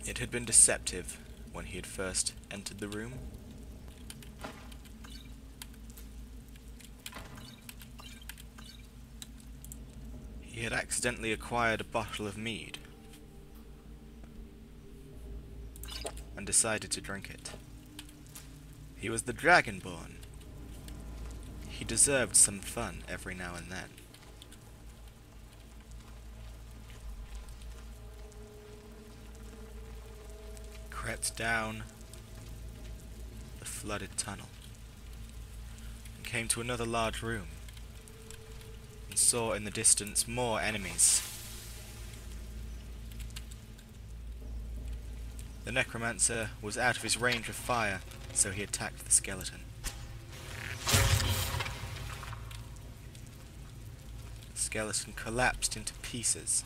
It had been deceptive when he had first entered the room. He had accidentally acquired a bottle of mead and decided to drink it. He was the Dragonborn. He deserved some fun every now and then. Crept down the flooded tunnel and came to another large room and saw in the distance more enemies. The necromancer was out of his range of fire, so he attacked the skeleton. The skeleton collapsed into pieces,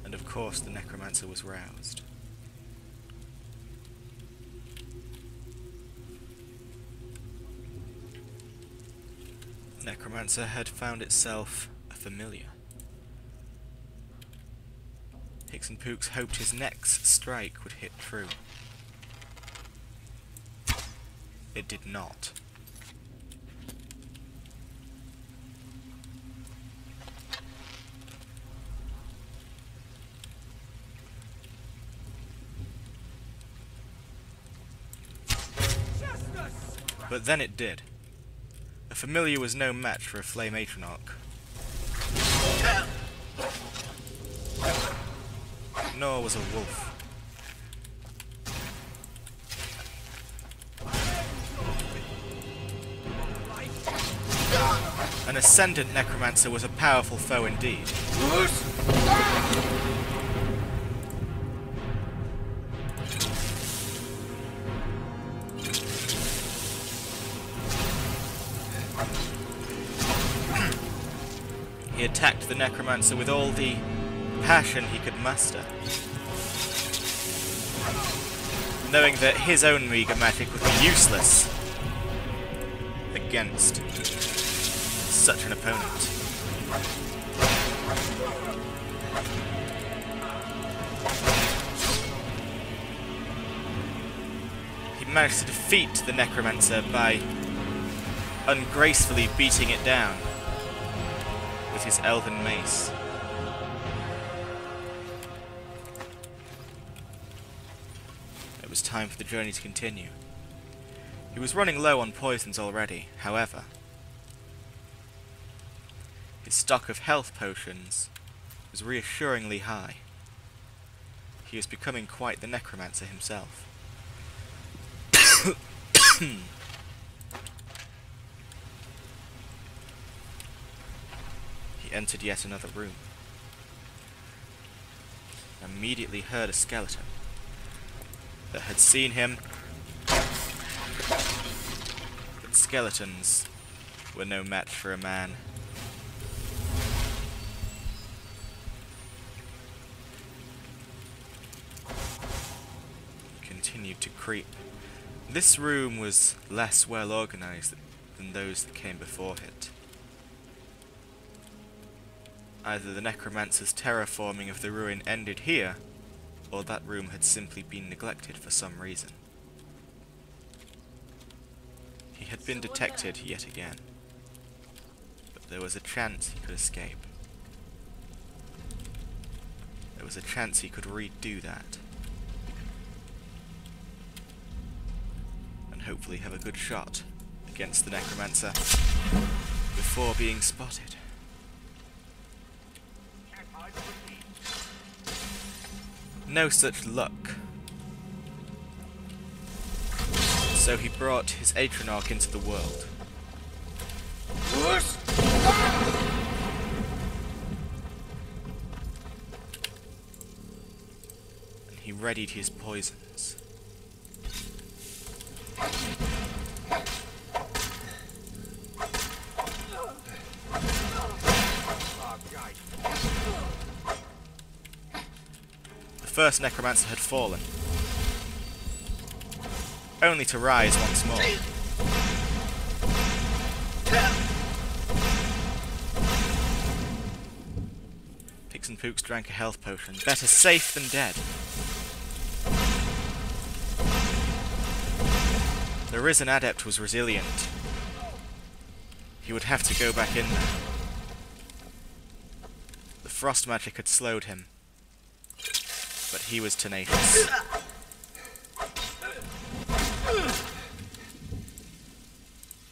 and of course the necromancer was roused. The necromancer had found itself a familiar. Pixen Pooks hoped his next strike would hit true. It did not. But then it did. A familiar was no match for a flame atronach. Nor was a wolf. An ascendant necromancer was a powerful foe indeed. He attacked the necromancer with all the passion he could muster, knowing that his own meager magic would be useless against such an opponent. He managed to defeat the necromancer by ungracefully beating it down with his elven mace. It was time for the journey to continue. He was running low on poisons already, however. His stock of health potions was reassuringly high. He was becoming quite the necromancer himself. He entered yet another room. Immediately heard a skeleton that had seen him. But skeletons were no match for a man. He continued to creep. This room was less well organized than those that came before it. Either the necromancer's terraforming of the ruin ended here, or that room had simply been neglected for some reason. He had been detected yet again, but there was a chance he could escape. There was a chance he could redo that, and hopefully have a good shot against the necromancer before being spotted. No such luck. So he brought his atronach into the world. And he readied his poisons. The first necromancer had fallen, only to rise once more. Pixen Pixen Pooks drank a health potion. Better safe than dead. The risen adept was resilient. He would have to go back in there. The frost magic had slowed him, but he was tenacious.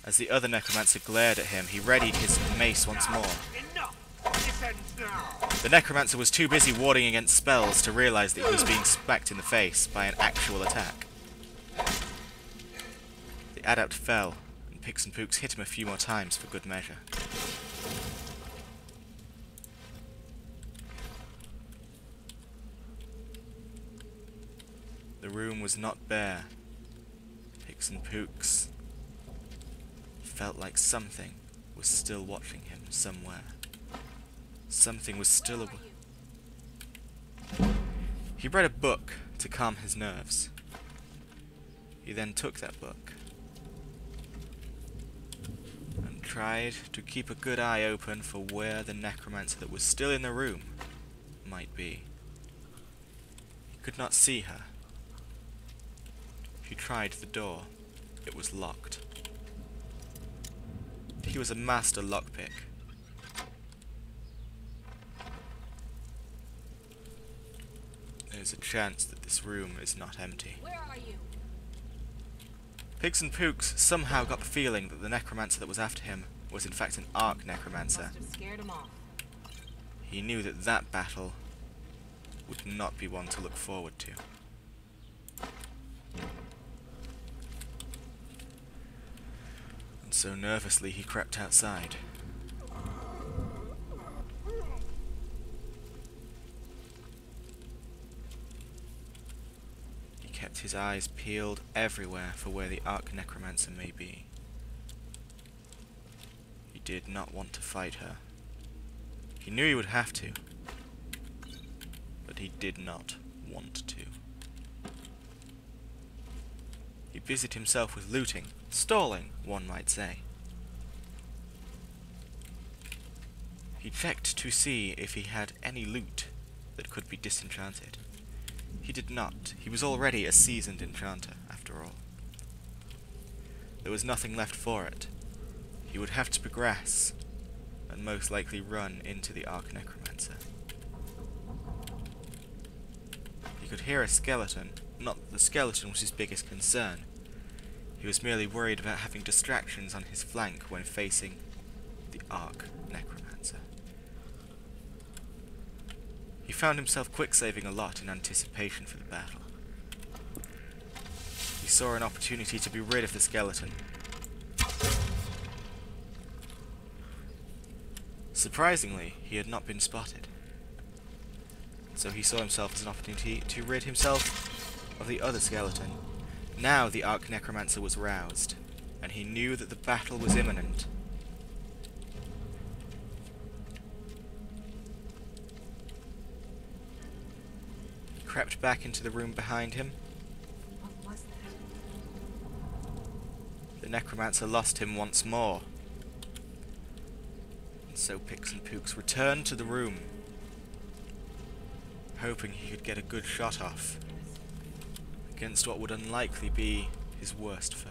As the other necromancer glared at him, he readied his mace once more. The necromancer was too busy warding against spells to realise that he was being smacked in the face by an actual attack. The adept fell, and Pixen Pooks hit him a few more times for good measure. The room was not bare. Pixen Pooks felt like something was still watching him somewhere. Something was still He read a book to calm his nerves. He then took that book and tried to keep a good eye open for where the necromancer that was still in the room might be. He could not see her. He tried the door. It was locked. He was a master lockpick. There's a chance that this room is not empty. Where are you? Pixen Pooks somehow got the feeling that the necromancer that was after him was in fact an arc necromancer. Must have scared him off. He knew that that battle would not be one to look forward to. And so nervously he crept outside. He kept his eyes peeled everywhere for where the arc necromancer may be. He did not want to fight her. He knew he would have to, but he did not want to. He busied himself with looting, stalling, one might say. He checked to see if he had any loot that could be disenchanted. He did not. He was already a seasoned enchanter, after all. There was nothing left for it. He would have to progress, and most likely run into the Arc Necromancer. He could hear a skeleton. Not that the skeleton was his biggest concern. He was merely worried about having distractions on his flank when facing the Arc Necromancer. He found himself quick-saving a lot in anticipation for the battle. He saw an opportunity to be rid of the skeleton. Surprisingly, he had not been spotted. So he saw himself as an opportunity to rid himself of the other skeleton. Now the Arc Necromancer was roused, and he knew that the battle was imminent. He crept back into the room behind him. What was that? The Necromancer lost him once more. And so Pixen Pooks returned to the room, hoping he could get a good shot off against what would unlikely be his worst foe.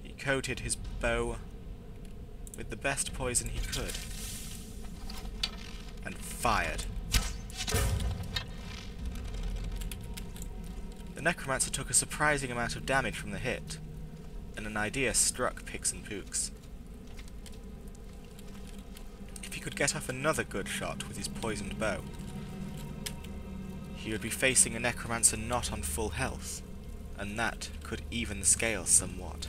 He coated his bow with the best poison he could and fired. The Necromancer took a surprising amount of damage from the hit, and an idea struck Pixen Pooks. If he could get off another good shot with his poisoned bow, he would be facing a necromancer not on full health, and that could even the scales somewhat.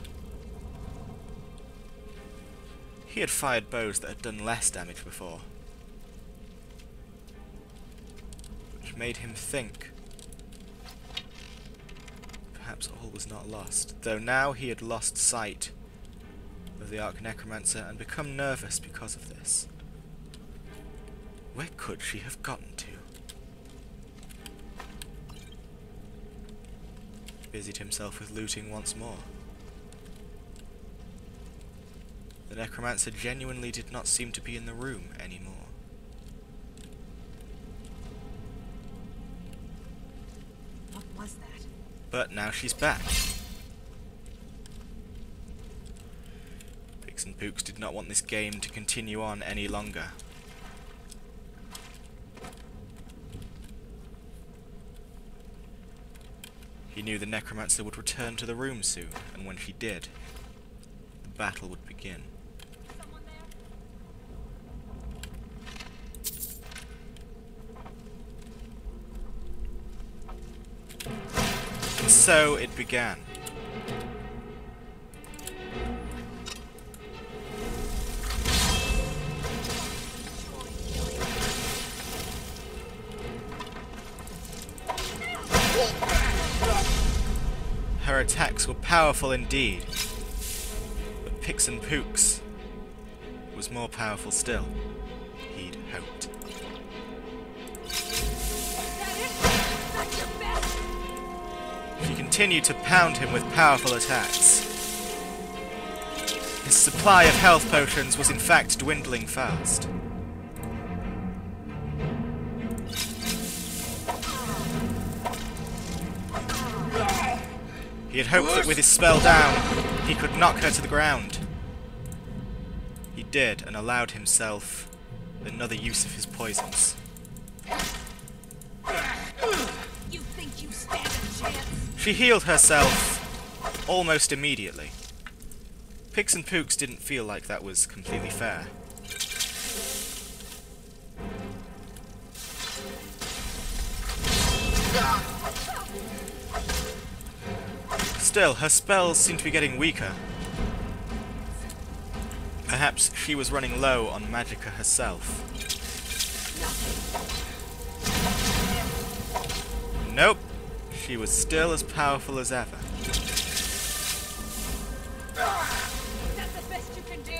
He had fired bows that had done less damage before, which made him think perhaps all was not lost, though now he had lost sight of the Arc Necromancer and become nervous because of this. Where could she have gotten to? He busied himself with looting once more. The necromancer genuinely did not seem to be in the room anymore. What was that? But now she's back. Pixen Pooks did not want this game to continue on any longer. He knew the necromancer would return to the room soon, and when she did, the battle would begin. Someone there? And so it began. Her attacks were powerful indeed, but Pixen Pooks was more powerful still. He'd hoped. She continued to pound him with powerful attacks. His supply of health potions was in fact dwindling fast. He had hoped that with his spell down, he could knock her to the ground. He did, and allowed himself another use of his poisons. You think you stand a chance? She healed herself almost immediately. Pixen Pooks didn't feel like that was completely fair. Still, her spells seemed to be getting weaker. Perhaps she was running low on magicka herself. Nope, she was still as powerful as ever. That's the best you can do.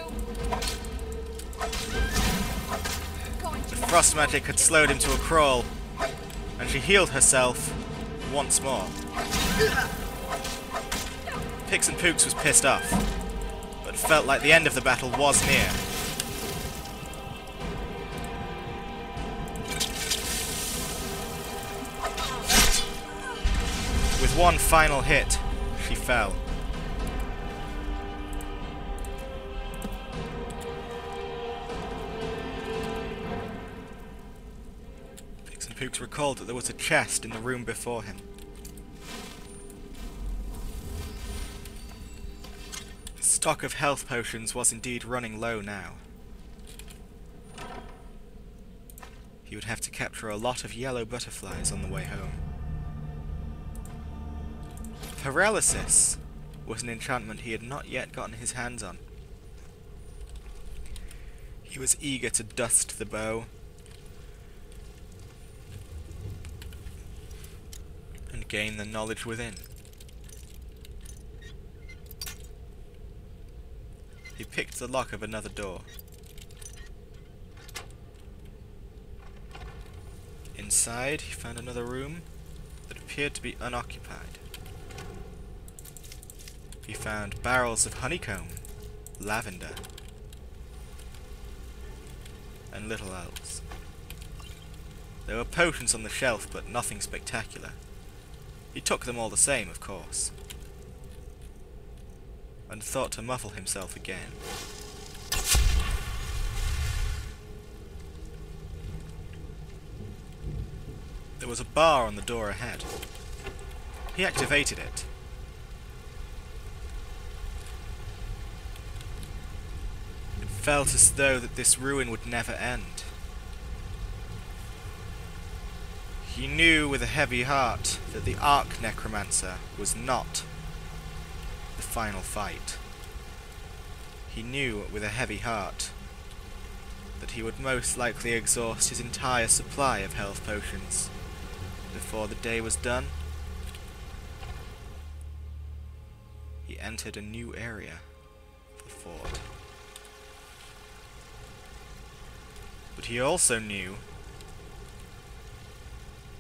The frost magic had slowed him to a crawl, and she healed herself once more. Pixen Pooks was pissed off, but felt like the end of the battle was near. With one final hit, she fell. Pixen Pooks recalled that there was a chest in the room before him. Stock of health potions was indeed running low now. He would have to capture a lot of yellow butterflies on the way home. Paralysis was an enchantment he had not yet gotten his hands on. He was eager to dust the bow and gain the knowledge within. He picked the lock of another door. Inside, he found another room that appeared to be unoccupied. He found barrels of honeycomb, lavender, and little else. There were potions on the shelf, but nothing spectacular. He took them all the same, of course, and thought to muffle himself again. There was a bar on the door ahead. He activated it. It felt as though that this ruin would never end. He knew with a heavy heart that the Arch Necromancer was not the final fight. He knew with a heavy heart that he would most likely exhaust his entire supply of health potions before the day was done. He entered a new area of the fort. But he also knew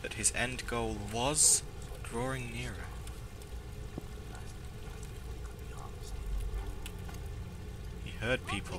that his end goal was drawing nearer. He heard people.